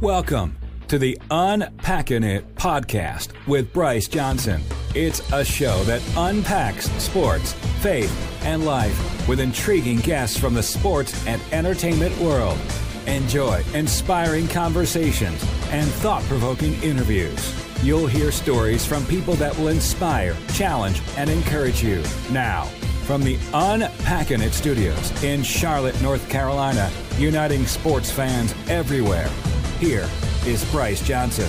Welcome to the Unpackin' It podcast with Bryce Johnson. It's a show that unpacks sports, faith, and life with intriguing guests from the sports and entertainment world. Enjoy inspiring conversations and thought-provoking interviews. You'll hear stories from people that will inspire, challenge, and encourage you. Now, from the Unpackin' It studios in Charlotte, North Carolina, uniting sports fans everywhere, here is Bryce Johnson.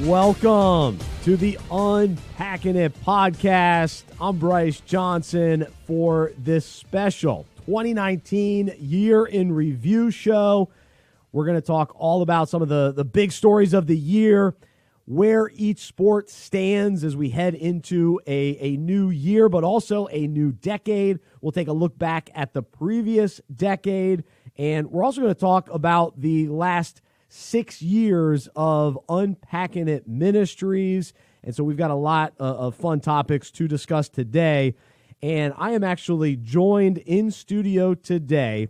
Welcome to the Unpackin' It podcast. I'm Bryce Johnson for this special 2019 Year in Review show. We're going to talk all about some of the big stories of the year, where each sport stands as we head into a new year, but also a new decade. We'll take a look back at the previous decade, and we're also going to talk about the last 6 years of Unpackin' It Ministries. And so we've got a lot of fun topics to discuss today. And I am actually joined in studio today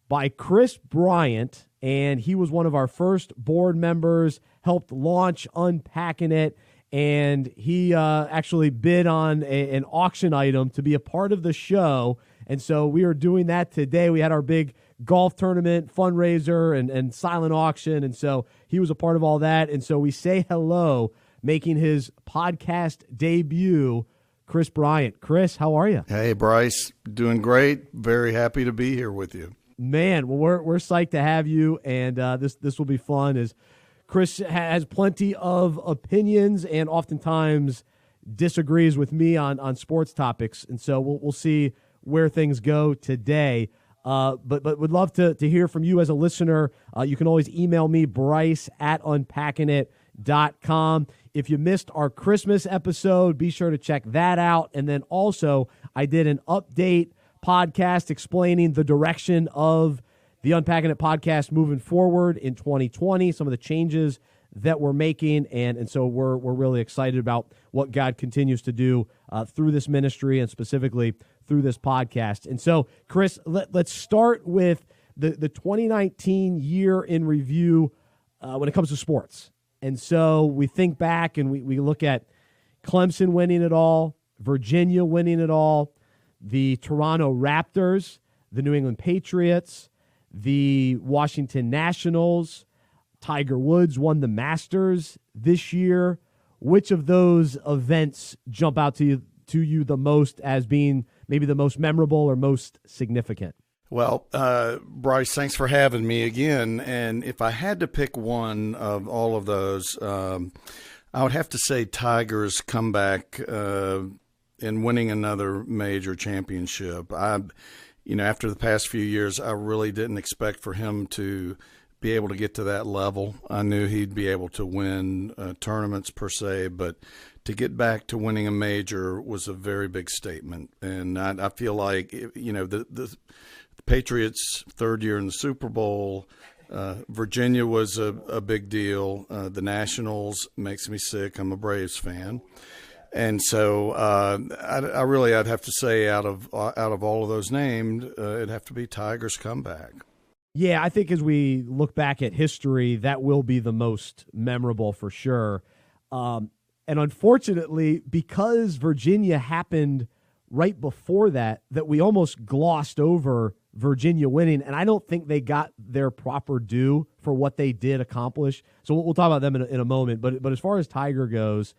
by Chris Bryant, and he was one of our first board members, helped launch Unpackin' It, and he actually bid on an auction item to be a part of the show. And so we are doing that today. We had our big golf tournament fundraiser and silent auction, and so he was a part of all that. And so we say hello, making his podcast debut, Chris Bryant. Chris, how are you? Hey, Bryce. Doing great. Very happy to be here with you. Man, well, we're psyched to have you, and this will be fun. As Chris has plenty of opinions and oftentimes disagrees with me on sports topics, and so we'll see where things go today. But would love to hear from you as a listener. You can always email me, bryce@unpackinit.com. If you missed our Christmas episode, be sure to check that out. And then also, I did an update podcast explaining the direction of the Unpackin' It podcast moving forward in 2020, some of the changes that we're making, and so we're really excited about what God continues to do through this ministry and specifically through this podcast. And so, Chris, let's start with the 2019 year in review when it comes to sports. And so we think back and we look at Clemson winning it all, Virginia winning it all, the Toronto Raptors, the New England Patriots, the Washington Nationals. Tiger Woods won the Masters this year. Which of those events jump out to you the most as being maybe the most memorable or most significant? Well, Bryce, thanks for having me again. And if I had to pick one of all of those, I would have to say Tiger's comeback in winning another major championship. After the past few years, I really didn't expect for him to be able to get to that level. I knew he'd be able to win tournaments per se, but to get back to winning a major was a very big statement. And I feel like, the Patriots' third year in the Super Bowl, Virginia was a big deal. The Nationals makes me sick. I'm a Braves fan. And so I'd have to say out of all of those named, it'd have to be Tiger's comeback. Yeah, I think as we look back at history, that will be the most memorable for sure. And unfortunately, because Virginia happened right before that we almost glossed over Virginia winning, and I don't think they got their proper due for what they did accomplish. So we'll talk about them in a moment. But as far as Tiger goes,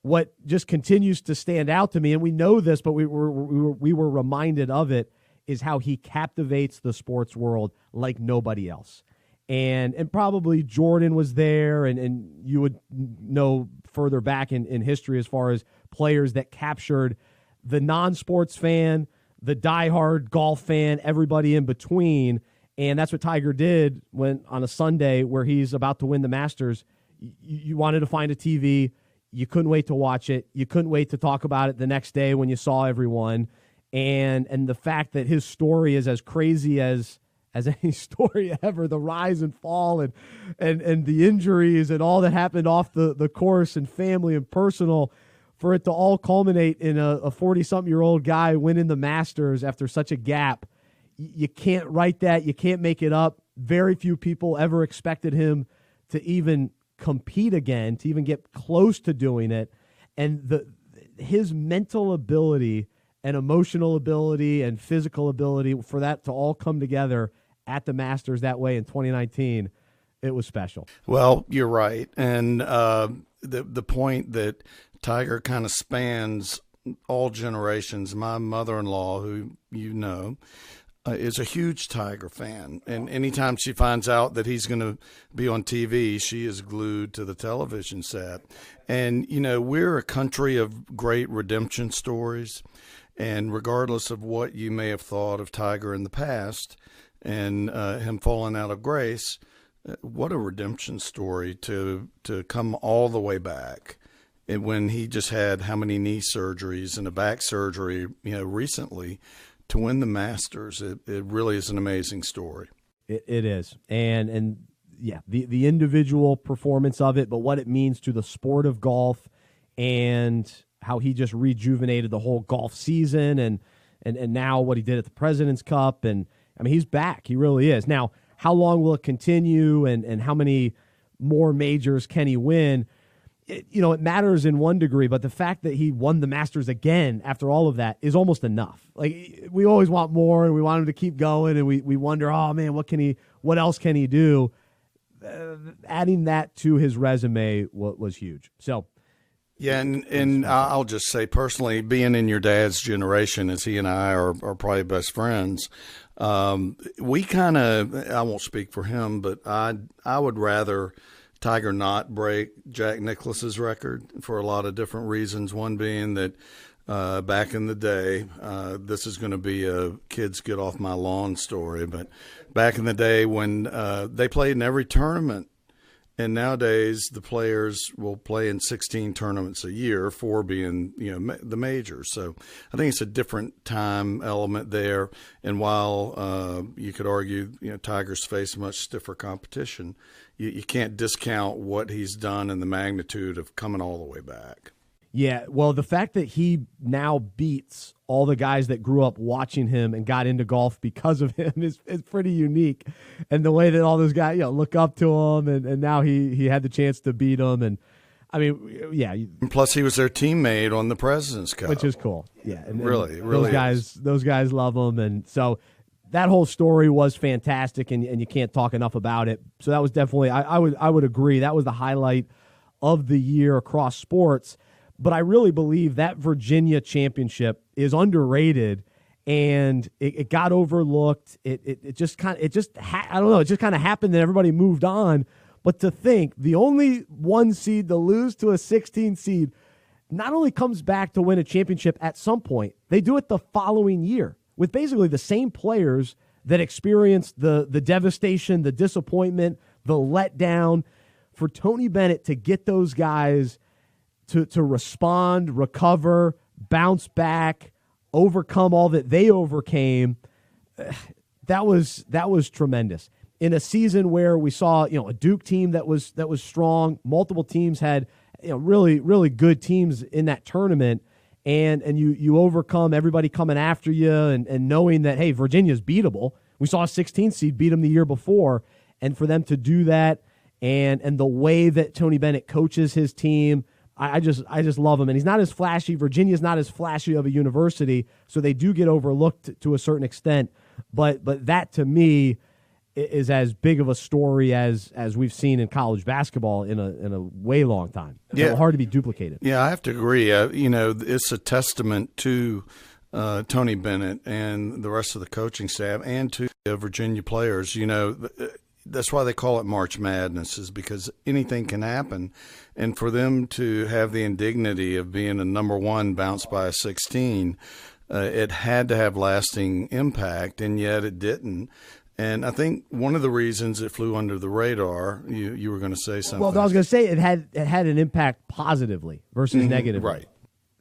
what just continues to stand out to me, and we know this, but we were reminded of it, is how he captivates the sports world like nobody else. And probably Jordan was there, and you would know further back in history as far as players that captured the non-sports fan, the diehard golf fan, everybody in between. And that's what Tiger did when on a Sunday where he's about to win the Masters. You wanted to find a TV. You couldn't wait to watch it. You couldn't wait to talk about it the next day when you saw everyone. And the fact that his story is as crazy as any story ever, the rise and fall and the injuries and all that happened off the course and family and personal, for it to all culminate in a 40-something-year-old guy winning the Masters after such a gap, You can't write that. You can't make it up. Very few people ever expected him to even compete again, to even get close to doing it. And his mental ability and emotional ability and physical ability, for that to all come together at the Masters that way in 2019, it was special. Well, you're right. And the point that Tiger kind of spans all generations. My mother-in-law, who you know, is a huge Tiger fan. And anytime she finds out that he's going to be on TV, she is glued to the television set. And, you know, we're a country of great redemption stories. And regardless of what you may have thought of Tiger in the past and him falling out of grace, what a redemption story to come all the way back. And when he just had how many knee surgeries and a back surgery, you know, recently, to win the Masters, it really is an amazing story. It is. And yeah, the individual performance of it, but what it means to the sport of golf and how he just rejuvenated the whole golf season and now what he did at the President's Cup. And I mean, he's back. He really is. Now, how long will it continue and how many more majors can he win? It matters in one degree, but the fact that he won the Masters again after all of that is almost enough. Like, we always want more, and we want him to keep going, and we wonder, oh man, what else can he do? Adding that to his resume was huge. So, yeah, and I'll just say personally, being in your dad's generation, as he and I are probably best friends, we kind of, I won't speak for him, but I would rather Tiger not break Jack Nicklaus's record for a lot of different reasons. One being that back in the day, this is going to be a kids get off my lawn story, but back in the day when they played in every tournament, and nowadays the players will play in 16 tournaments a year, 4 being the majors. So I think it's a different time element there. And while you could argue Tiger's faced much stiffer competition, you can't discount what he's done and the magnitude of coming all the way back. Yeah, well, the fact that he now beats all the guys that grew up watching him and got into golf because of him is pretty unique. And the way that all those guys look up to him, and now he had the chance to beat him. And, I mean, yeah. And plus, he was their teammate on the President's Cup. Which is cool. Yeah, and really those guys love him. And so that whole story was fantastic, and you can't talk enough about it. So that was definitely, I would agree, that was the highlight of the year across sports. But I really believe that Virginia championship is underrated, and it got overlooked. It just kind of happened, and everybody moved on. But to think the only 1 seed to lose to a 16 seed not only comes back to win a championship at some point, they do it the following year with basically the same players that experienced the devastation, the disappointment, the letdown. For Tony Bennett to get those guys to respond, recover, bounce back, overcome all that they overcame, that was tremendous. In a season where we saw a Duke team that was strong, multiple teams had really really good teams in that tournament, and you overcome everybody coming after you and knowing that, hey, Virginia's beatable. We saw a 16 seed beat them the year before, and for them to do that and the way that Tony Bennett coaches his team, I just love him. And he's not as flashy. Virginia's not as flashy of a university, so they do get overlooked to a certain extent. But that, to me, is as big of a story as we've seen in college basketball in a way long time. It's hard to be duplicated. Yeah, I have to agree. It's a testament to Tony Bennett and the rest of the coaching staff and to Virginia players. That's why they call it March Madness, is because anything can happen. And for them to have the indignity of being a number 1 bounced by a 16, it had to have lasting impact, and yet it didn't. And I think one of the reasons it flew under the radar, you were going to say something. Well, I was going to say it had an impact positively versus negatively. Right.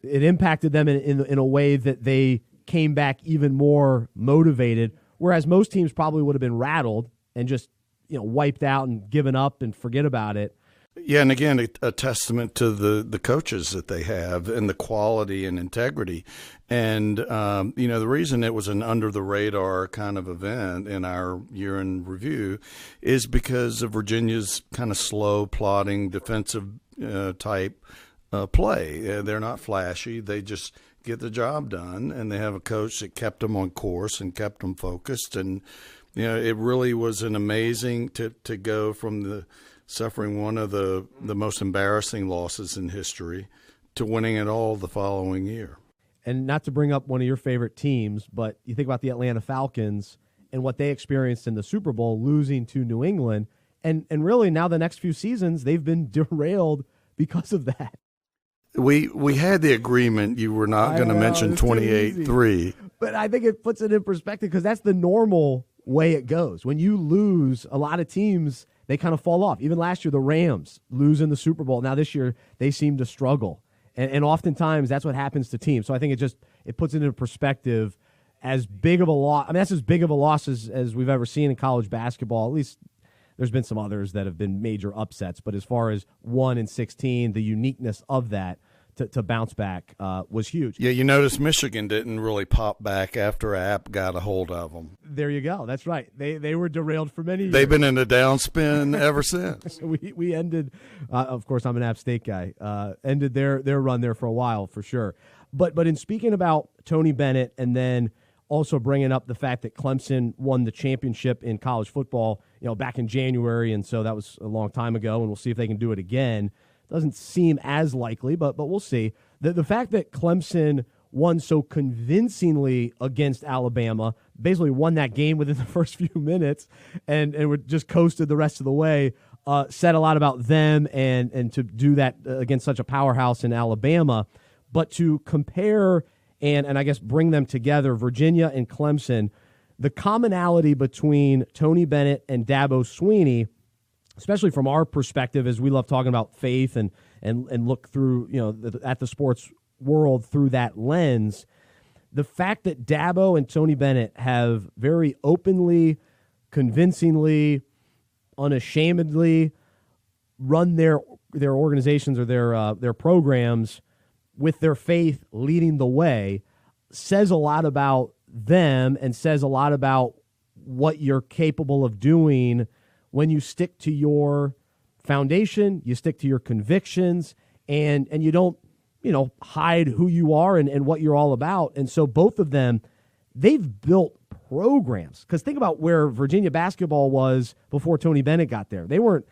It impacted them in a way that they came back even more motivated, whereas most teams probably would have been rattled and just wiped out and given up and forget about it. Yeah, and again, a testament to the coaches that they have and the quality and integrity. And, the reason it was an under-the-radar kind of event in our year in review is because of Virginia's kind of slow, plodding, defensive type play. They're not flashy. They just get the job done, and they have a coach that kept them on course and kept them focused. And, it really was an amazing to go from suffering one of the most embarrassing losses in history to winning it all the following year. And not to bring up one of your favorite teams, but you think about the Atlanta Falcons and what they experienced in the Super Bowl, losing to New England. And really now the next few seasons, they've been derailed because of that. We had the agreement you were not going to mention 28-3. But I think it puts it in perspective because that's the normal way it goes. When you lose, a lot of teams, they kind of fall off. Even last year, the Rams lose in the Super Bowl. Now this year, they seem to struggle. And oftentimes, that's what happens to teams. So I think it puts it into perspective as big of a loss. I mean, that's as big of a loss as we've ever seen in college basketball. At least there's been some others that have been major upsets. But as far as 1-16, the uniqueness of that to bounce back was huge. Yeah, you notice Michigan didn't really pop back after App got a hold of them. There you go. That's right. They were derailed for many years. They've been in a downspin ever since. We ended, of course, I'm an App State guy, ended their run there for a while for sure. But in speaking about Tony Bennett and then also bringing up the fact that Clemson won the championship in college football, back in January, and so that was a long time ago, and we'll see if they can do it again. Doesn't seem as likely, but we'll see. The fact that Clemson won so convincingly against Alabama, basically won that game within the first few minutes, and just coasted the rest of the way, said a lot about them and to do that against such a powerhouse in Alabama. But to compare and I guess bring them together, Virginia and Clemson, the commonality between Tony Bennett and Dabo Swinney, especially from our perspective, as we love talking about faith and look through, at the sports world through that lens, the fact that Dabo and Tony Bennett have very openly, convincingly, unashamedly run their organizations or their programs with their faith leading the way says a lot about them and says a lot about what you're capable of doing when you stick to your foundation, you stick to your convictions, and you don't, hide who you are and what you're all about. And so both of them, they've built programs. Because think about where Virginia basketball was before Tony Bennett got there. They weren't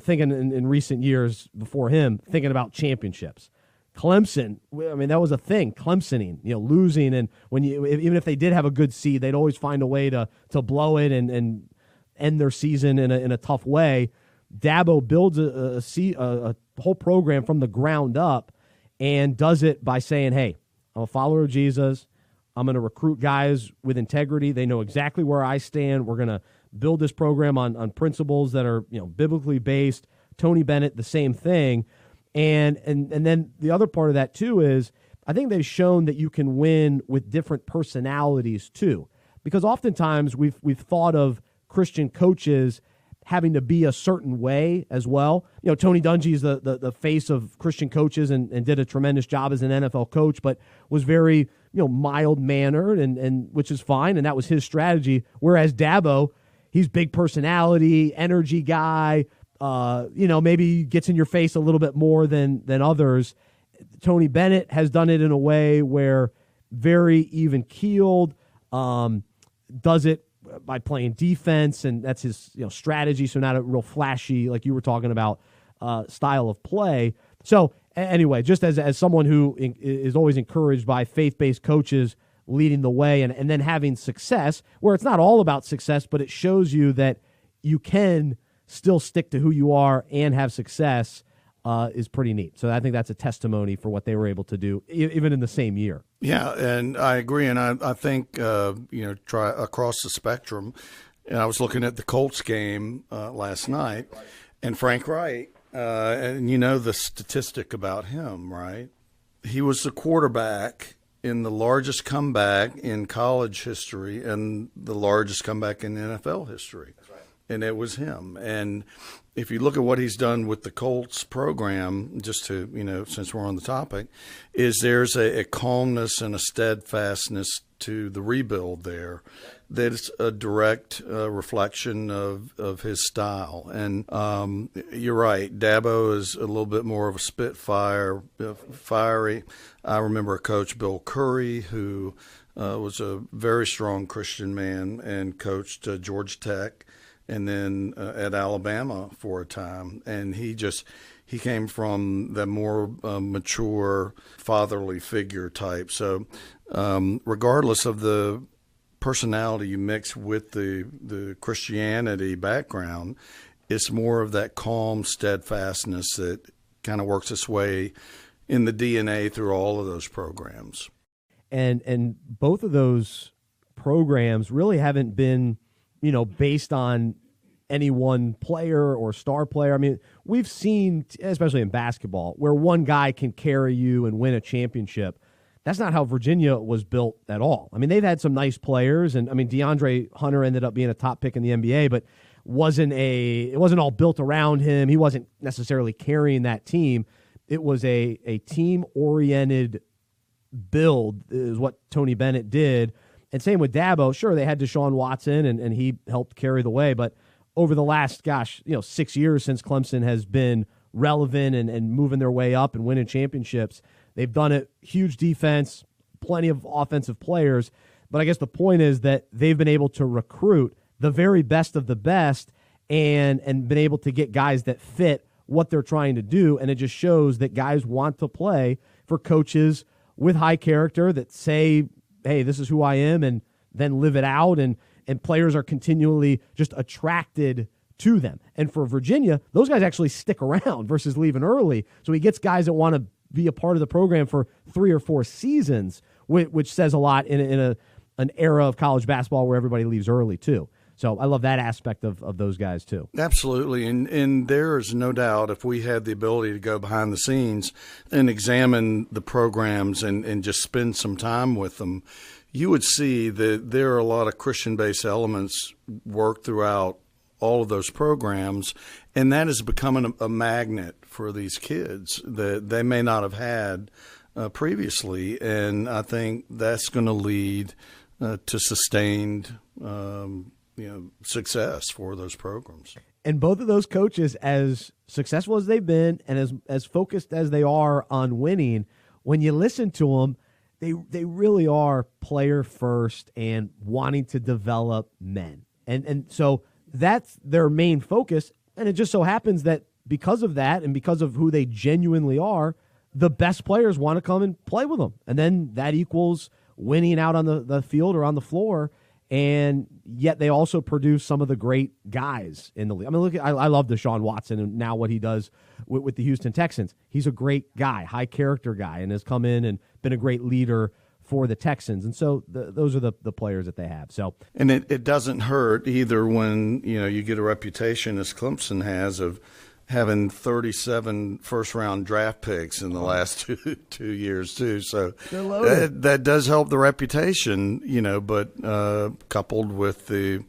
thinking in recent years before him thinking about championships. Clemson, I mean, that was a thing, Clemsoning, losing. And even if they did have a good seed, they'd always find a way to blow it and end their season in a tough way. Dabo builds a whole program from the ground up and does it by saying, hey, I'm a follower of Jesus. I'm going to recruit guys with integrity. They know exactly where I stand. We're going to build this program on principles that are biblically based. Tony Bennett, the same thing. And then the other part of that, too, is I think they've shown that you can win with different personalities, too. Because oftentimes we've thought of Christian coaches having to be a certain way as well. Tony Dungy is the face of Christian coaches and did a tremendous job as an NFL coach, but was very mild-mannered, and which is fine, and that was his strategy. Whereas Dabo, he's big personality, energy guy, maybe gets in your face a little bit more than others. Tony Bennett has done it in a way where very even-keeled, does it by playing defense, and that's his strategy, so not a real flashy, like you were talking about, style of play. So anyway, just as someone who is always encouraged by faith-based coaches leading the way and then having success, where it's not all about success, but it shows you that you can still stick to who you are and have success, is pretty neat. So I think that's a testimony for what they were able to do, even in the same year. Yeah, and I agree, and I think try across the spectrum. And I was looking at the Colts game last night, and Frank Wright, and the statistic about him, right? He was the quarterback in the largest comeback in college history and the largest comeback in NFL history. and it was him. And if you look at what he's done with the Colts program, just to, since we're on the topic, is there's a calmness and a steadfastness to the rebuild there that is a direct reflection of his style. And you're right, Dabo is a little bit more of a spitfire, fiery. I remember a coach, Bill Curry, who was a very strong Christian man and coached Georgia Tech and then at Alabama for a time. And he came from the more mature, fatherly figure type. So regardless of the personality you mix with the Christianity background, it's more of that calm steadfastness that kind of works its way in the DNA through all of those programs. And both of those programs really haven't been, based on any one player or star player. I mean, we've seen, especially in basketball, where one guy can carry you and win a championship. That's not how Virginia was built at all. I mean, they've had some nice players, and I mean, DeAndre Hunter ended up being a top pick in the NBA, but it wasn't all built around him. He wasn't necessarily carrying that team. It was a team-oriented build is what Tony Bennett did. And same with Dabo. Sure, they had Deshaun Watson, and he helped carry the way, but over the last, 6 years since Clemson has been relevant and moving their way up and winning championships, they've done it. Huge defense, plenty of offensive players. But I guess the point is that they've been able to recruit the very best of the best and been able to get guys that fit what they're trying to do. And it just shows that guys want to play for coaches with high character that say, hey, this is who I am, and then live it out. And players are continually just attracted to them. And for Virginia, those guys actually stick around versus leaving early. So he gets guys that want to be a part of the program for 3 or 4 seasons, which says a lot in an era of college basketball where everybody leaves early too. So I love that aspect of those guys too. Absolutely. And there's no doubt if we had the ability to go behind the scenes and examine the programs and just spend some time with them, you would see that there are a lot of Christian-based elements worked throughout all of those programs, and that is becoming a magnet for these kids that they may not have had previously. And I think that's going to lead to sustained success for those programs. And both of those coaches, as successful as they've been and as focused as they are on winning, when you listen to them, they really are player first and wanting to develop men. And so that's their main focus. And it just so happens that because of that and because of who they genuinely are, the best players want to come and play with them. And then that equals winning out on the field or on the floor. And yet they also produce some of the great guys in the league. I mean, I love Deshaun Watson and now what he does with the Houston Texans. He's a great guy, high character guy, and has come in and been a great leader for the Texans. And so those are the players that they have. So, and it doesn't hurt either when you get a reputation as Clemson has of having 37 first-round draft picks in the last two years too. So that does help the reputation, but coupled with the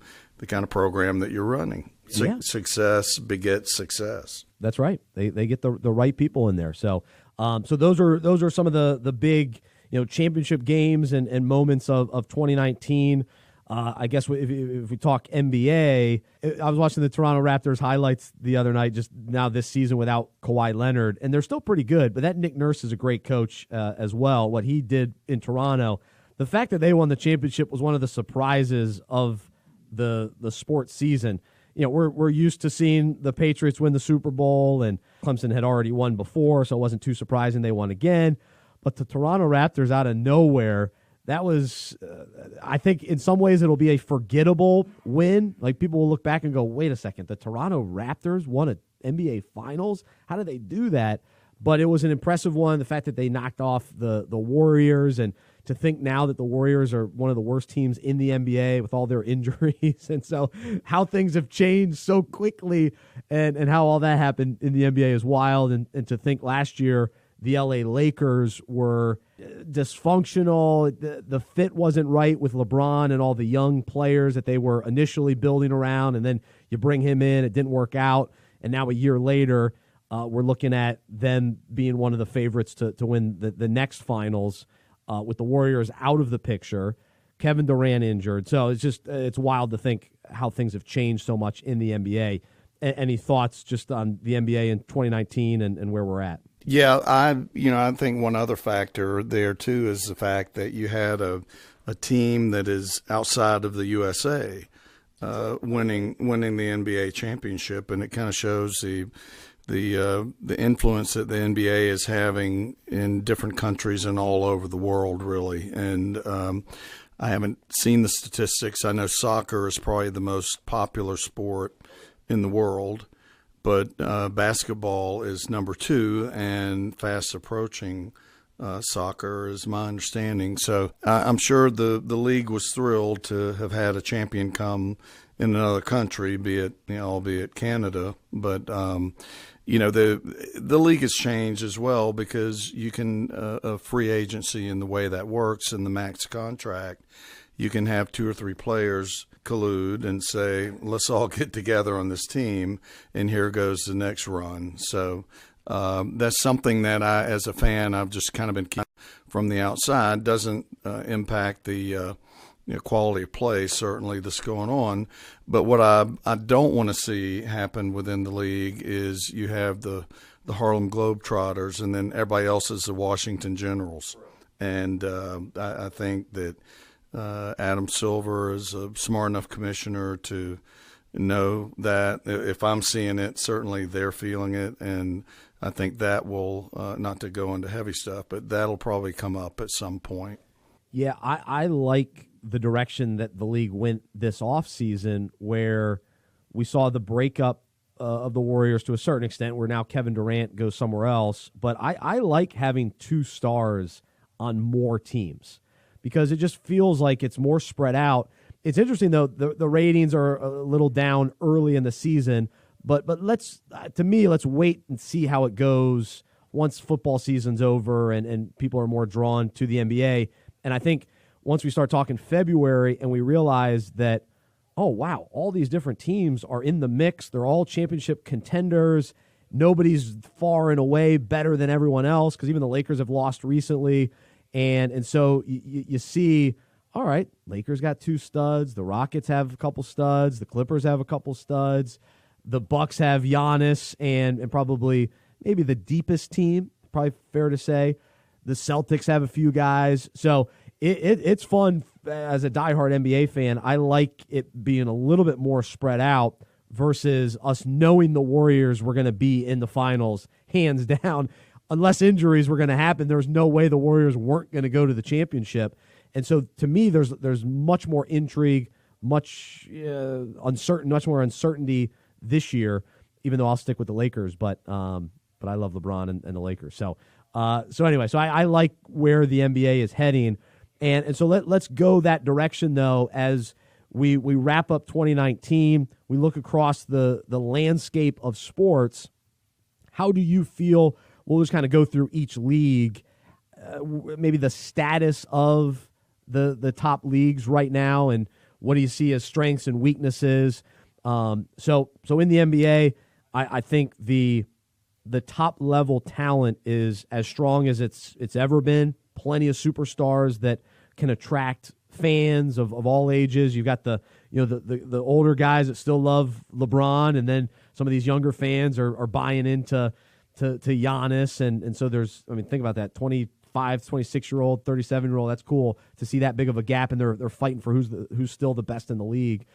kind of program that you're running. Success begets success. That's right. They get the right people in there. So those are some of the big championship games and moments of 2019. I guess if we talk NBA, I was watching the Toronto Raptors highlights the other night, just now this season without Kawhi Leonard, and they're still pretty good, but that Nick Nurse is a great coach as well. What he did in Toronto, the fact that they won the championship was one of the surprises of the sports season. We're used to seeing the Patriots win the Super Bowl, and Clemson had already won before, so it wasn't too surprising they won again. But the Toronto Raptors out of nowhere, that was, I think in some ways it'll be a forgettable win. Like people will look back and go, wait a second, the Toronto Raptors won an NBA Finals? How did they do that? But it was an impressive one, the fact that they knocked off the Warriors, and to think now that the Warriors are one of the worst teams in the NBA with all their injuries. And so how things have changed so quickly and how all that happened in the NBA is wild. And to think last year the LA Lakers were dysfunctional. The fit wasn't right with LeBron and all the young players that they were initially building around, and then you bring him in, it didn't work out, and now a year later, we're looking at them being one of the favorites to win the next finals with the Warriors out of the picture, Kevin Durant injured. So it's wild to think how things have changed so much in the NBA. Any thoughts just on the NBA in 2019 and where we're at? Yeah, I think one other factor there too is the fact that you had a team that is outside of the USA winning the NBA championship, and it kind of shows the influence that the NBA is having in different countries and all over the world, really. And I haven't seen the statistics. I know soccer is probably the most popular sport in the world, but basketball is number 2 and fast approaching soccer is my understanding. So I'm sure the league was thrilled to have had a champion come in another country, albeit Canada. But the league has changed as well because you can a free agency in the way that works in the max contract. You can have 2 or 3 players collude and say, let's all get together on this team, and here goes the next run. So that's something that I, as a fan, I've just kind of been from the outside. Doesn't impact the quality of play, certainly, that's going on. But what I don't want to see happen within the league is you have the Harlem Globetrotters, and then everybody else is the Washington Generals. And I think that Adam Silver is a smart enough commissioner to know that if I'm seeing it, certainly they're feeling it. And I think that will, not to go into heavy stuff, but that'll probably come up at some point. Yeah, I like the direction that the league went this offseason, where we saw the breakup of the Warriors to a certain extent, where now Kevin Durant goes somewhere else. But I like having 2 stars on more teams, because it just feels like it's more spread out. It's interesting, though, the ratings are a little down early in the season, but let's wait and see how it goes once football season's over and people are more drawn to the NBA. And I think once we start talking February and we realize that, oh, wow, all these different teams are in the mix. They're all championship contenders. Nobody's far and away better than everyone else, because even the Lakers have lost recently. And so you see, all right, Lakers got 2 studs. The Rockets have a couple studs. The Clippers have a couple studs. The Bucks have Giannis and probably maybe the deepest team, probably fair to say. The Celtics have a few guys. So it's fun as a diehard NBA fan. I like it being a little bit more spread out versus us knowing the Warriors were going to be in the finals, hands down. Unless injuries were going to happen, there was no way the Warriors weren't going to go to the championship. And so, to me, there's much more intrigue, much more uncertainty this year. Even though I'll stick with the Lakers, but I love LeBron and the Lakers. So anyway, I like where the NBA is heading, and so let's go that direction though as we wrap up 2019. We look across the landscape of sports. How do you feel? We'll just kind of go through each league, maybe the status of the top leagues right now, and what do you see as strengths and weaknesses. So in the NBA, I think the top level talent is as strong as it's ever been. Plenty of superstars that can attract fans of all ages. You've got the older guys that still love LeBron, and then some of these younger fans are buying into Giannis, and so there's, think about that, 25, 26-year-old, 37-year-old, that's cool to see that big of a gap, and they're fighting for who's still the best in the league.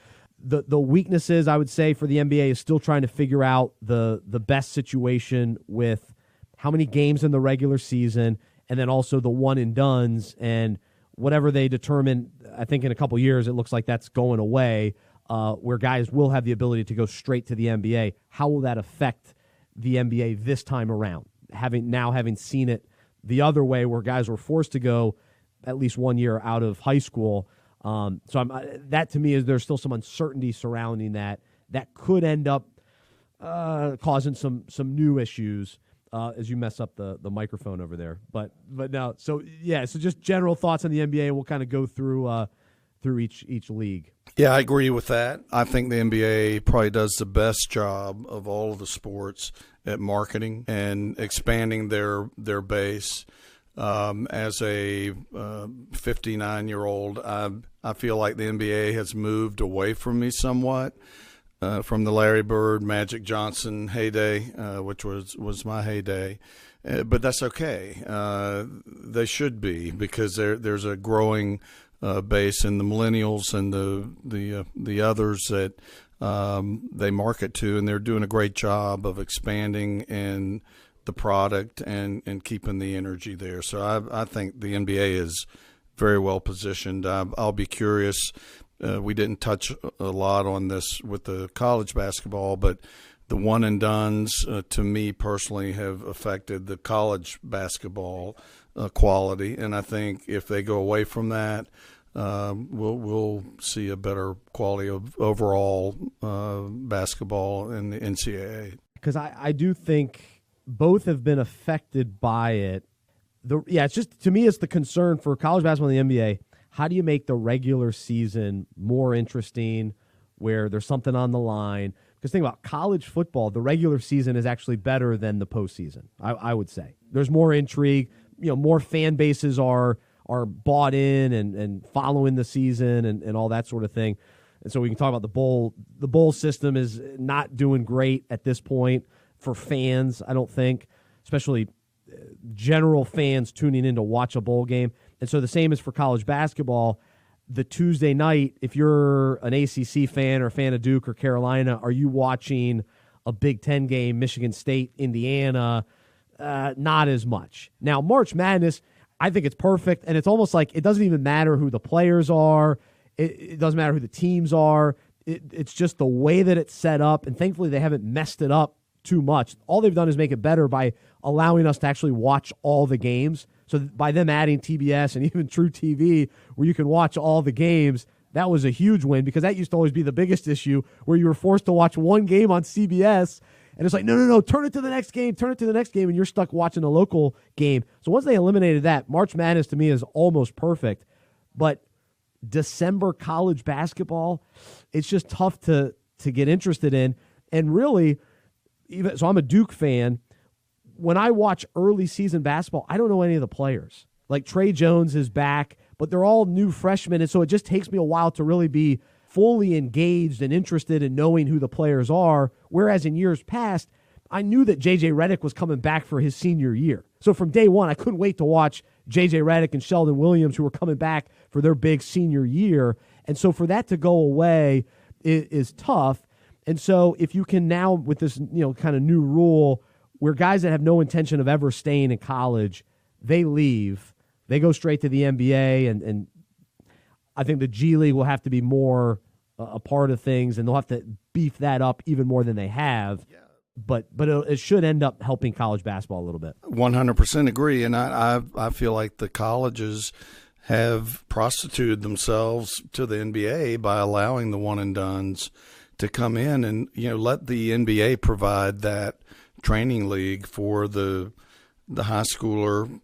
The weaknesses, I would say, for the NBA is still trying to figure out the best situation with how many games in the regular season, and then also the one and dones, and whatever they determine. I think in a couple years it looks like that's going away, where guys will have the ability to go straight to the NBA. How will that affect the NBA this time around, having seen it the other way, where guys were forced to go at least 1 year out of high school? That to me is, there's still some uncertainty surrounding that could end up causing some new issues. as you mess up the microphone over there. But no, so just general thoughts on the NBA. We'll kind of go through each league. Yeah, I agree with that. I think the NBA probably does the best job of all of the sports at marketing and expanding their base. As a 59-year-old, I feel like the NBA has moved away from me somewhat. From the Larry Bird, Magic Johnson heyday, which was my heyday. But that's okay. They should be, because there's a growing base in the millennials and the others that they market to, and they're doing a great job of expanding in the product and keeping the energy there. So I think the NBA is very well positioned. I'll be curious. We didn't touch a lot on this with the college basketball, but the one and dones, to me personally, have affected the college basketball quality. And I think if they go away from that, we'll see a better quality of overall basketball in the NCAA. Because I do think both have been affected by it. It's just, to me, it's the concern for college basketball and the NBA. How do you make the regular season more interesting, where there's something on the line? Because think about college football, the regular season is actually better than the postseason, I would say. There's more intrigue. More fan bases are bought in and following the season and all that sort of thing. And so we can talk about the bowl. The bowl system is not doing great at this point for fans, I don't think, especially general fans tuning in to watch a bowl game. And so the same is for college basketball. The Tuesday night, if you're an ACC fan or a fan of Duke or Carolina, are you watching a Big Ten game, Michigan State, Indiana? Not as much. Now, March Madness, I think it's perfect, and it's almost like it doesn't even matter who the players are. It doesn't matter who the teams are. It's just the way that it's set up, and thankfully they haven't messed it up too much. All they've done is make it better by allowing us to actually watch all the games. So by them adding TBS and even True TV, where you can watch all the games, that was a huge win, because that used to always be the biggest issue, where you were forced to watch one game on CBS, and it's like, no, turn it to the next game, and you're stuck watching a local game. So once they eliminated that, March Madness to me is almost perfect. But December college basketball, it's just tough to get interested in. And really, so I'm a Duke fan. When I watch early season basketball, I don't know any of the players. Like Trey Jones is back, but they're all new freshmen, and so it just takes me a while to really be fully engaged and interested in knowing who the players are, whereas in years past, I knew that J.J. Redick was coming back for his senior year. So from day one, I couldn't wait to watch J.J. Redick and Sheldon Williams, who were coming back for their big senior year. And so for that to go away is tough. And so if you can now, with this kind of new rule, where guys that have no intention of ever staying in college, they leave, they go straight to the NBA, and I think the G League will have to be more a part of things, and they'll have to beef that up even more than they have. Yeah. But it should end up helping college basketball a little bit. 100% agree, and I feel like the colleges have prostituted themselves to the NBA by allowing the one and dones to come in and let the NBA provide that training league for the high schooler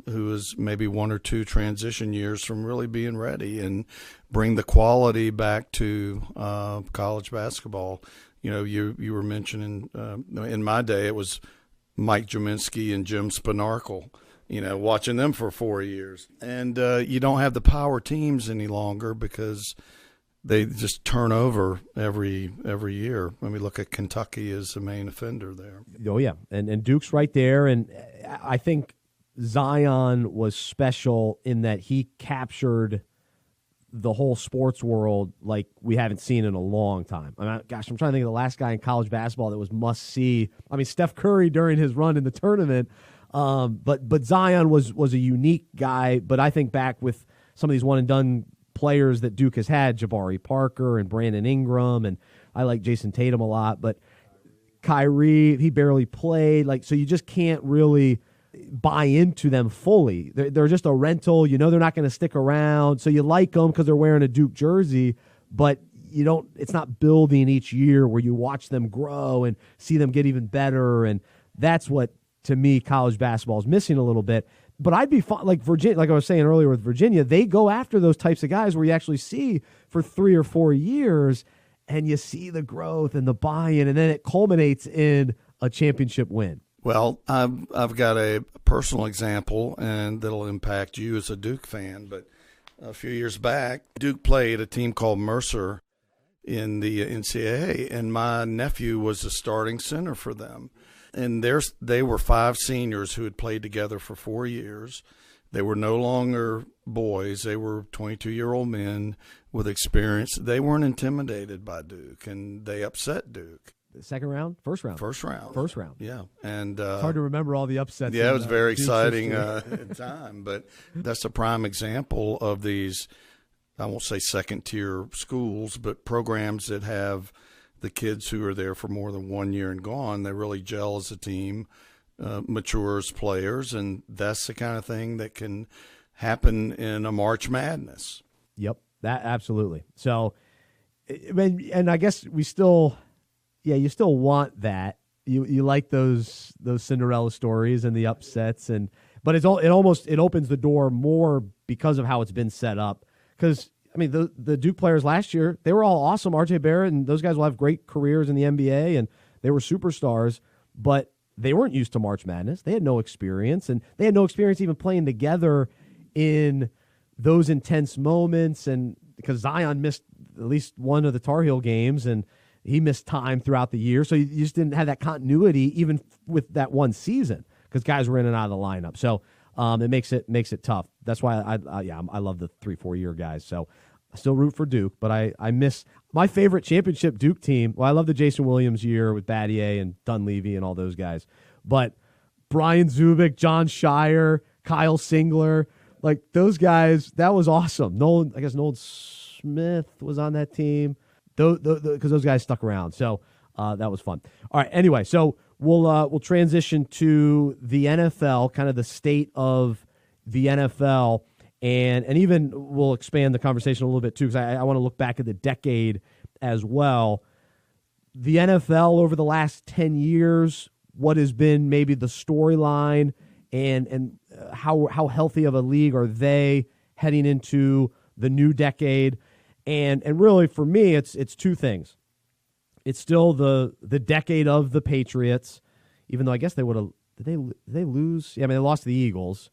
who is maybe one or two transition years from really being ready, and bring the quality back to college basketball. You were mentioning in my day it was Mike Jaminski and Jim Spanarkel, watching them for 4 years. And you don't have the power teams any longer because they just turn over every year. When we look at Kentucky as the main offender there. Oh, yeah, and Duke's right there. And I think Zion was special in that he captured the whole sports world like we haven't seen in a long time. I'm trying to think of the last guy in college basketball that was must-see. I mean, Steph Curry during his run in the tournament, but Zion was a unique guy. But I think back with some of these one-and-done players that Duke has had, Jabari Parker and Brandon Ingram, and I like Jason Tatum a lot, but Kyrie, he barely played. So you just can't really buy into them fully. They're just a rental. They're not going to stick around. So you like them because they're wearing a Duke jersey, but it's not building each year where you watch them grow and see them get even better. And that's what to me, college basketball is missing a little bit. But I'd be fine, like Virginia, like I was saying earlier with Virginia, they go after those types of guys where you actually see for 3 or 4 years, and you see the growth and the buy-in, and then it culminates in a championship win. Well, I've got a personal example, and that'll impact you as a Duke fan. But a few years back, Duke played a team called Mercer in the NCAA, and my nephew was the starting center for them. And they were 5 seniors who had played together for 4 years. They were no longer boys. They were 22-year-old men with experience. They weren't intimidated by Duke, and they upset Duke. Second round? First round? First round. First round. Yeah. And it's hard to remember all the upsets. Yeah, it was very exciting at the time. But that's a prime example of these, I won't say second-tier schools, but programs that have the kids who are there for more than 1 year and gone. They really gel as a team, mature as players, and that's the kind of thing that can happen in a March Madness. Yep, that absolutely. So, and I guess we still, you still want that. You like those Cinderella stories and the upsets, but it opens the door more because of how it's been set up. Because I mean, the Duke players last year, they were all awesome. R.J. Barrett and those guys will have great careers in the NBA, and they were superstars, but they weren't used to March Madness. They had no experience, and they had no experience even playing together in those intense moments. And because Zion missed at least one of the Tar Heel games, and he missed time throughout the year, so you just didn't have that continuity even with that one season because guys were in and out of the lineup. So it makes it tough. That's why I love the 3-4 year guys. So I still root for Duke, but I miss my favorite championship Duke team. Well, I love the Jason Williams year with Battier and Dunleavy and all those guys. But Brian Zubik, John Shire, Kyle Singler, like those guys, that was awesome. Nolan Smith was on that team because those guys stuck around. So that was fun. All right. Anyway, so we'll transition to the NFL, kind of the state of the NFL, and even we'll expand the conversation a little bit too, because I want to look back at the decade as well. The NFL over the last 10 years, what has been maybe the storyline, and how healthy of a league are they heading into the new decade? And really for me, it's two things. It's still the decade of the Patriots, even though I guess they would have. Did they lose? Yeah, I mean, they lost to the Eagles,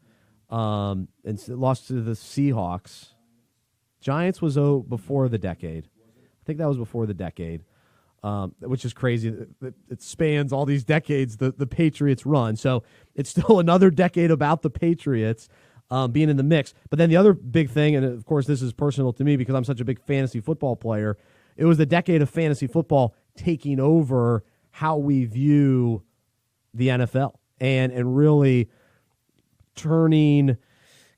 and lost to the Seahawks. Giants was before the decade. I think that was before the decade, which is crazy. It spans all these decades the Patriots run. So it's still another decade about the Patriots being in the mix. But then the other big thing, and of course this is personal to me because I'm such a big fantasy football player, it was the decade of fantasy football taking over how we view the NFL and really turning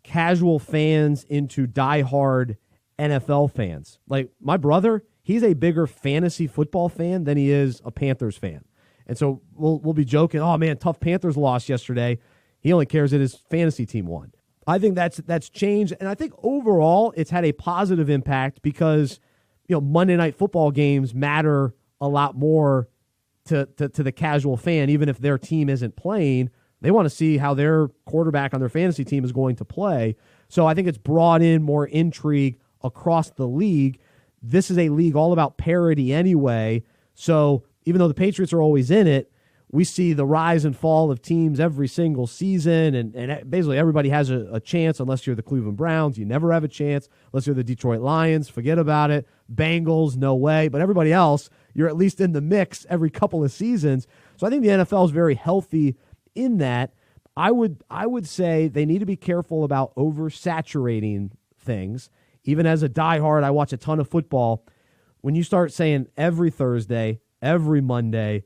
casual fans into diehard NFL fans. Like my brother, he's a bigger fantasy football fan than he is a Panthers fan. And so we'll be joking, oh man, tough Panthers lost yesterday. He only cares that his fantasy team won. I think that's changed, and I think overall it's had a positive impact because Monday night football games matter a lot more to the casual fan. Even if their team isn't playing, they want to see how their quarterback on their fantasy team is going to play. So I think it's brought in more intrigue across the league. This is a league all about parity anyway. So even though the Patriots are always in it, we see the rise and fall of teams every single season, and basically everybody has a chance unless you're the Cleveland Browns. You never have a chance unless you're the Detroit Lions. Forget about it. Bengals, no way. But everybody else, you're at least in the mix every couple of seasons. So I think the NFL is very healthy in that. I would say they need to be careful about oversaturating things. Even as a diehard, I watch a ton of football. When you start saying every Thursday, every Monday,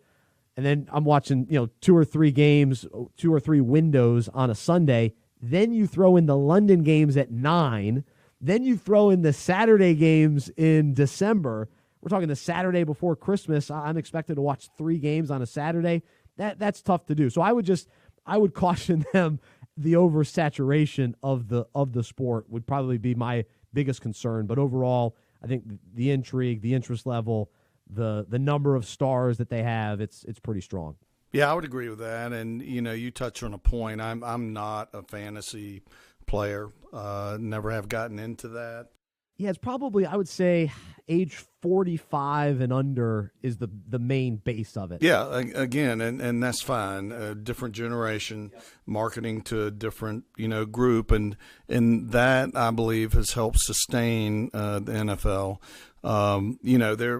and then I'm watching, 2 or 3 games, 2 or 3 windows on a Sunday. Then you throw in the London games at 9. Then you throw in the Saturday games in December. We're talking the Saturday before Christmas. I'm expected to watch 3 games on a Saturday. That's tough to do. So I would caution them. The oversaturation of the sport would probably be my biggest concern. But overall, I think the intrigue, the interest level, the number of stars that they have, it's pretty strong. Yeah, I would agree with that. And you touch on a point. I'm not a fantasy player. Never have gotten into that. Yeah, it's probably, I would say, age 45 and under is the main base of it. Yeah, again, and that's fine. A different generation, marketing to a different, group, and that, I believe, has helped sustain the NFL.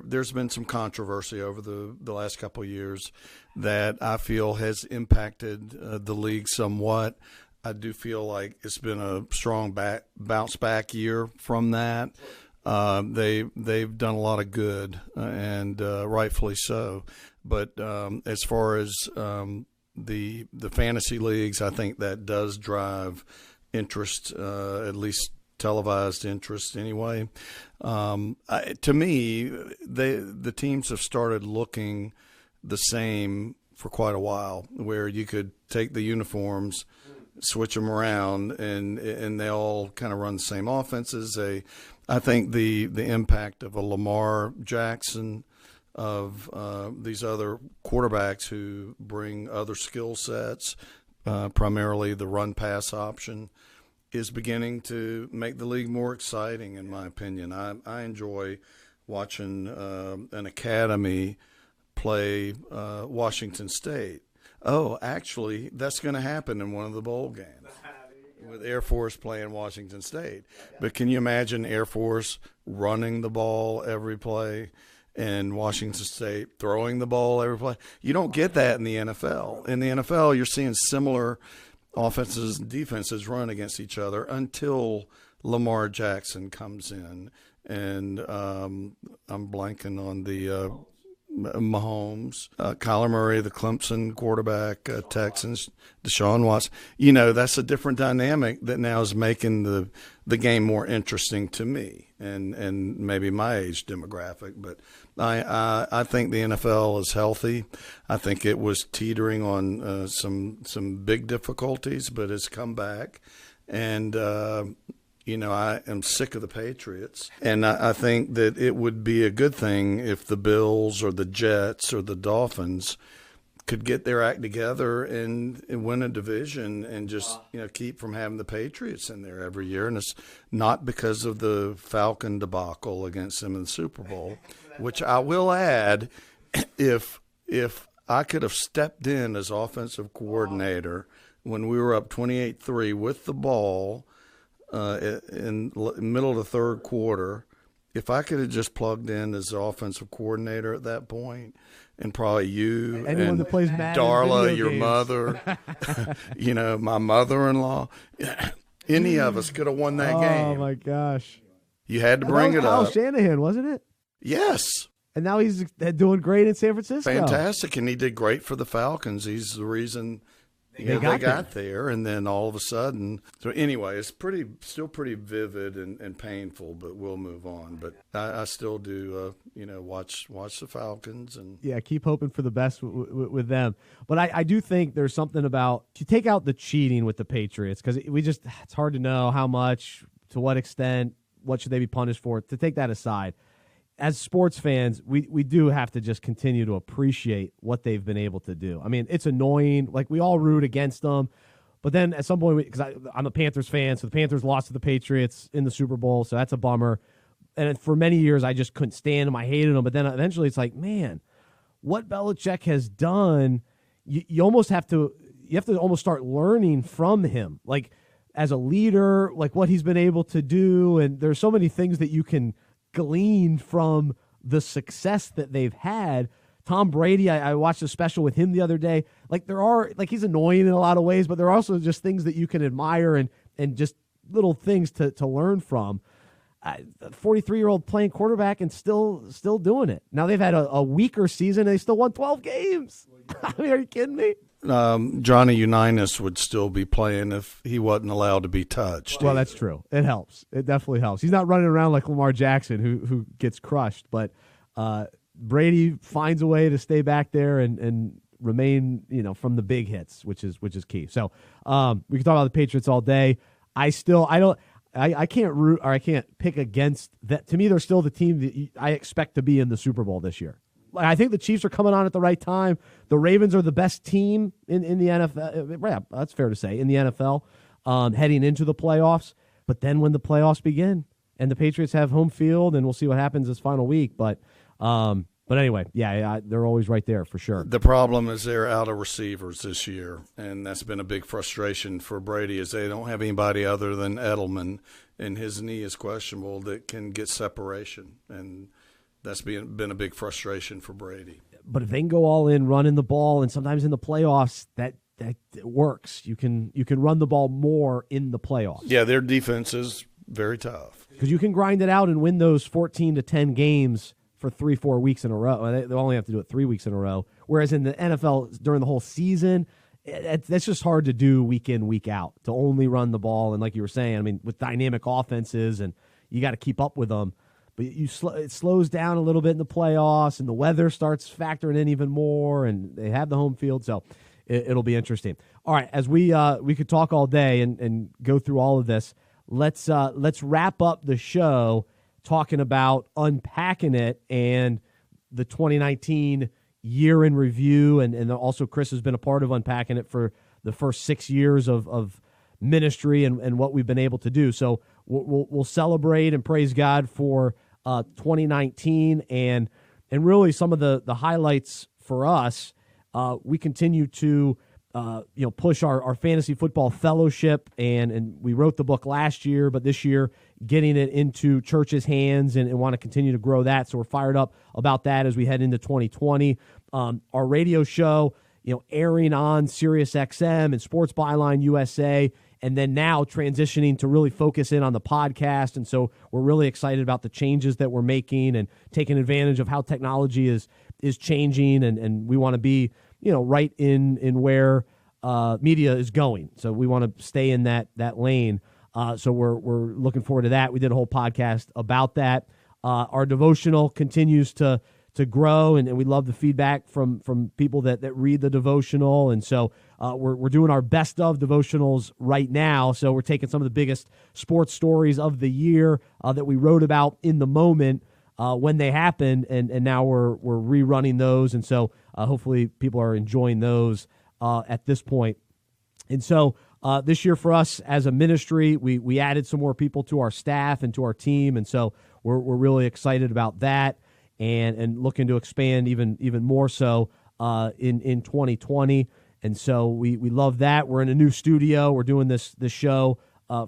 There's been some controversy over the last couple of years that I feel has impacted the league somewhat. I do feel like it's been a strong bounce back year from that. They've done a lot of good, and rightfully so. But as far as the fantasy leagues, I think that does drive interest, at least televised interest anyway. To me, the teams have started looking the same for quite a while, where you could take the uniforms, switch them around, and they all kind of run the same offenses. I think the impact of a Lamar Jackson, of these other quarterbacks who bring other skill sets, primarily the run-pass option, is beginning to make the league more exciting, in my opinion. I enjoy watching an academy play Washington State. Oh, actually, that's going to happen in one of the bowl games with Air Force playing Washington State. But can you imagine Air Force running the ball every play and Washington State throwing the ball every play? You don't get that in the NFL. In the NFL, you're seeing similar offenses and defenses run against each other until Lamar Jackson comes in. And I'm blanking on the Mahomes, Kyler Murray, the Clemson quarterback, Texans, Deshaun Watson. That's a different dynamic that now is making the game more interesting to me and maybe my age demographic. But I think the NFL is healthy. I think it was teetering on some big difficulties, but it's come back. And I am sick of the Patriots, and I think that it would be a good thing if the Bills or the Jets or the Dolphins could get their act together and win a division and just keep from having the Patriots in there every year. And it's not because of the Falcon debacle against them in the Super Bowl, which I will add, if I could have stepped in as offensive coordinator when we were up 28-3 with the ball in the middle of the third quarter, if I could have just plugged in as the offensive coordinator at that point, and probably you anyone and that plays Madden, Darla, your games. mother, my mother-in-law, any of us could have won that game. Oh my gosh! You had to bring it Kyle up. Shanahan, wasn't it? Yes. And now he's doing great in San Francisco. Fantastic, and he did great for the Falcons. He's the reason they got there, and then all of a sudden. So anyway, it's still pretty vivid and painful, but we'll move on. But I still do, watch the Falcons, and keep hoping for the best with them. But I do think there's something about, to take out the cheating with the Patriots, because it's hard to know how much, to what extent, what should they be punished for. To take that aside, as sports fans, we do have to just continue to appreciate what they've been able to do. I mean, it's annoying. Like, we all root against them. But then at some point, because I'm a Panthers fan, so the Panthers lost to the Patriots in the Super Bowl, so that's a bummer. And for many years, I just couldn't stand them. I hated them. But then eventually it's like, man, what Belichick has done, you almost have to almost start learning from him. Like, as a leader, like what he's been able to do. And there's so many things that you can gleaned from the success that they've had. Tom Brady, I watched a special with him the other day. Like, he's annoying in a lot of ways, but there are also just things that you can admire and just little things to learn from. A 43-year-old playing quarterback and still doing it. Now they've had a weaker season and they still won 12 games. I mean, are you kidding me? Johnny Unitas would still be playing if he wasn't allowed to be touched. Well, that's true. It helps. It definitely helps. He's not running around like Lamar Jackson, who gets crushed. But Brady finds a way to stay back there and remain, from the big hits, which is key. So we can talk about the Patriots all day. I can't root, or I can't pick against that. To me, they're still the team that I expect to be in the Super Bowl this year. I think the Chiefs are coming on at the right time. The Ravens are the best team in the NFL. Yeah, that's fair to say, in the NFL, heading into the playoffs. But then when the playoffs begin and the Patriots have home field, and we'll see what happens this final week. But anyway, they're always right there for sure. The problem is they're out of receivers this year, and that's been a big frustration for Brady, is they don't have anybody other than Edelman, and his knee is questionable, that can get separation, and that's been a big frustration for Brady. But if they can go all in running the ball, and sometimes in the playoffs that works, you can run the ball more in the playoffs. Yeah, their defense is very tough because you can grind it out and win those 14-10 games for 3-4 weeks in a row. They only have to do it 3 weeks in a row. Whereas in the NFL during the whole season, that's just hard to do week in, week out, to only run the ball. And like you were saying, I mean, with dynamic offenses, and you got to keep up with them. But it slows down a little bit in the playoffs, and the weather starts factoring in even more, and they have the home field, so it'll be interesting. All right, as we could talk all day and go through all of this, let's wrap up the show talking about unpacking it and the 2019 year in review, and also Chris has been a part of unpacking it for the first 6 years of ministry and what we've been able to do. So we'll celebrate and praise God for 2019 and really some of the highlights for us. We continue to push our fantasy football fellowship, and we wrote the book last year, but this year getting it into churches' hands and want to continue to grow that. So we're fired up about that as we head into 2020. Our radio show, airing on Sirius XM and Sports Byline USA, and then now transitioning to really focus in on the podcast. And so we're really excited about the changes that we're making and taking advantage of how technology is changing, and we want to be right in where media is going. So we want to stay in that lane. So we're looking forward to that. We did a whole podcast about that. Our devotional continues to grow, and we love the feedback from people that read the devotional. And so we're doing our best of devotionals right now. So we're taking some of the biggest sports stories of the year that we wrote about in the moment when they happened, and now we're rerunning those. And so hopefully people are enjoying those at this point. And so this year for us as a ministry, we added some more people to our staff and to our team. And so we're really excited about that, and looking to expand even more so in 2020. And so we love that. We're in a new studio. We're doing this show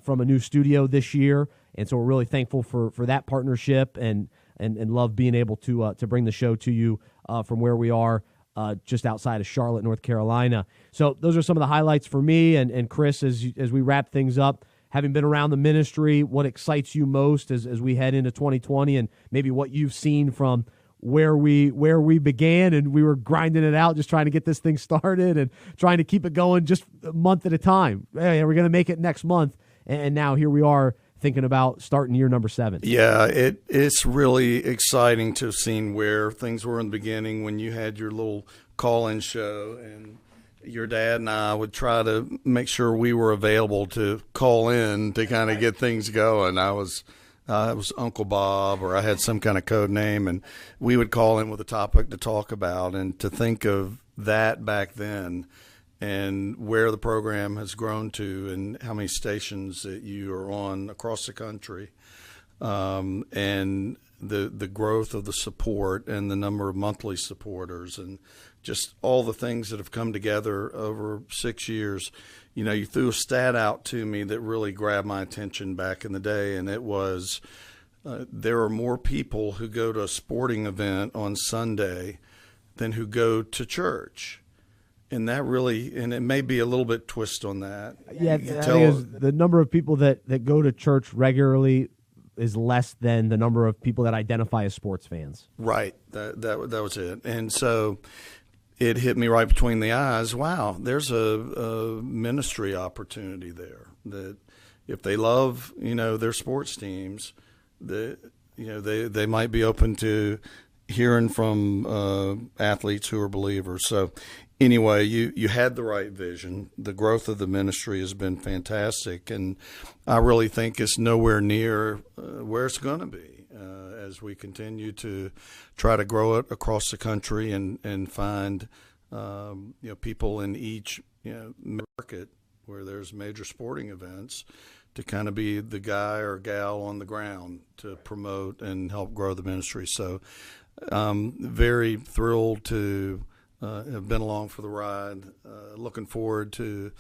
from a new studio this year. And so we're really thankful for that partnership, and love being able to bring the show to you from where we are just outside of Charlotte, North Carolina. So those are some of the highlights for me and Chris as we wrap things up. Having been around the ministry, what excites you most as we head into 2020, and maybe what you've seen from where we began, and we were grinding it out, just trying to get this thing started and trying to keep it going just a month at a time. Hey, we're going to make it next month, and now here we are thinking about starting year number 7. Yeah, it's really exciting to have seen where things were in the beginning when you had your little call-in show, and your dad and I would try to make sure we were available to call in to kind of get things going. I was Uncle Bob, or I had some kind of code name, and we would call in with a topic to talk about. And to think of that back then, and where the program has grown to, and how many stations that you are on across the country, and the growth of the support and the number of monthly supporters, and just all the things that have come together over 6 years. You threw a stat out to me that really grabbed my attention back in the day, and it was there are more people who go to a sporting event on Sunday than who go to church. And that really, and it may be a little bit twist on that. Yeah, the number of people that go to church regularly is less than the number of people that identify as sports fans. Right. That was it. And so it hit me right between the eyes. Wow, there's a ministry opportunity there, that if they love, their sports teams, that, they might be open to hearing from athletes who are believers. So anyway, you had the right vision. The growth of the ministry has been fantastic, and I really think it's nowhere near where it's going to be. as we continue to try to grow it across the country and find people in each market where there's major sporting events to kind of be the guy or gal on the ground to promote and help grow the ministry. So very thrilled to have been along for the ride, looking forward to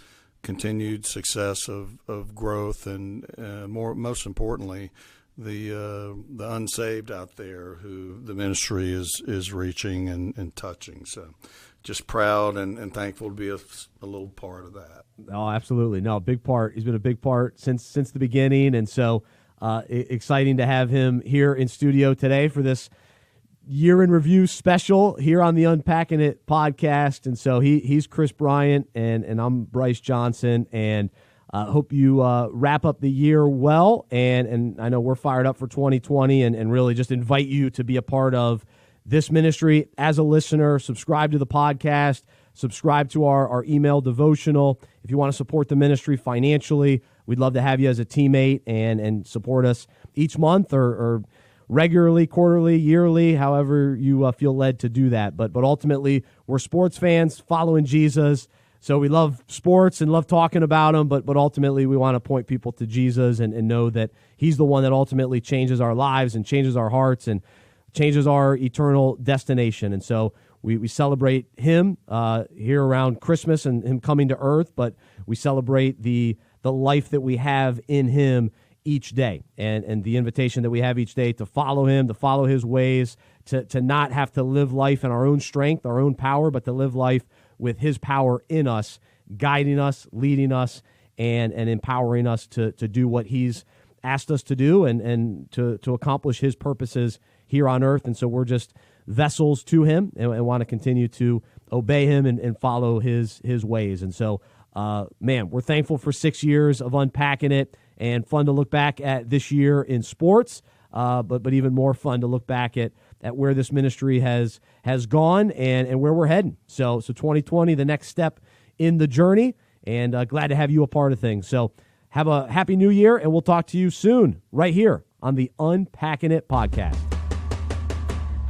continued success of growth and most importantly, the unsaved out there who the ministry is reaching and touching. So just proud and thankful to be a little part of that. Oh, absolutely. No, big part. He's been a big part since the beginning. And so exciting to have him here in studio today for this year in review special here on the Unpacking It podcast. And so he's Chris Bryant and I'm Bryce Johnson, and hope you wrap up the year well. And I know we're fired up for 2020 and really just invite you to be a part of this ministry as a listener. Subscribe to the podcast, subscribe to our email devotional. If you want to support the ministry financially, we'd love to have you as a teammate and support us each month or regularly, quarterly, yearly, however you feel led to do that. But ultimately, we're sports fans following Jesus. So we love sports and love talking about them, but ultimately we want to point people to Jesus and know that he's the one that ultimately changes our lives and changes our hearts and changes our eternal destination. And so we celebrate him here around Christmas and him coming to earth, but we celebrate the life that we have in him each day and the invitation that we have each day to follow him, to follow his ways, to not have to live life in our own strength, our own power, but to live life with his power in us, guiding us, leading us, and empowering us to do what he's asked us to do and to accomplish his purposes here on earth. And so we're just vessels to him and want to continue to obey him and follow his ways. And so, we're thankful for 6 years of Unpacking It, and fun to look back at this year in sports, but even more fun to look back at where this ministry has gone and where we're heading. So 2020, the next step in the journey, and glad to have you a part of things. So have a happy new year, and we'll talk to you soon right here on the Unpacking It podcast.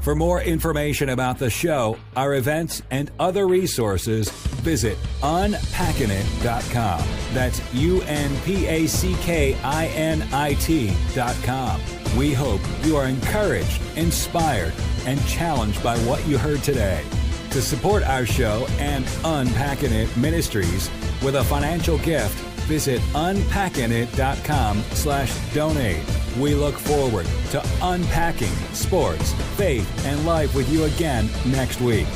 For more information about the show, our events, and other resources, visit unpackinit.com. That's UNPACKINIT.com. We hope you are encouraged, inspired, and challenged by what you heard today. To support our show and Unpacking It Ministries with a financial gift, visit unpackingit.com/donate. We look forward to unpacking sports, faith, and life with you again next week.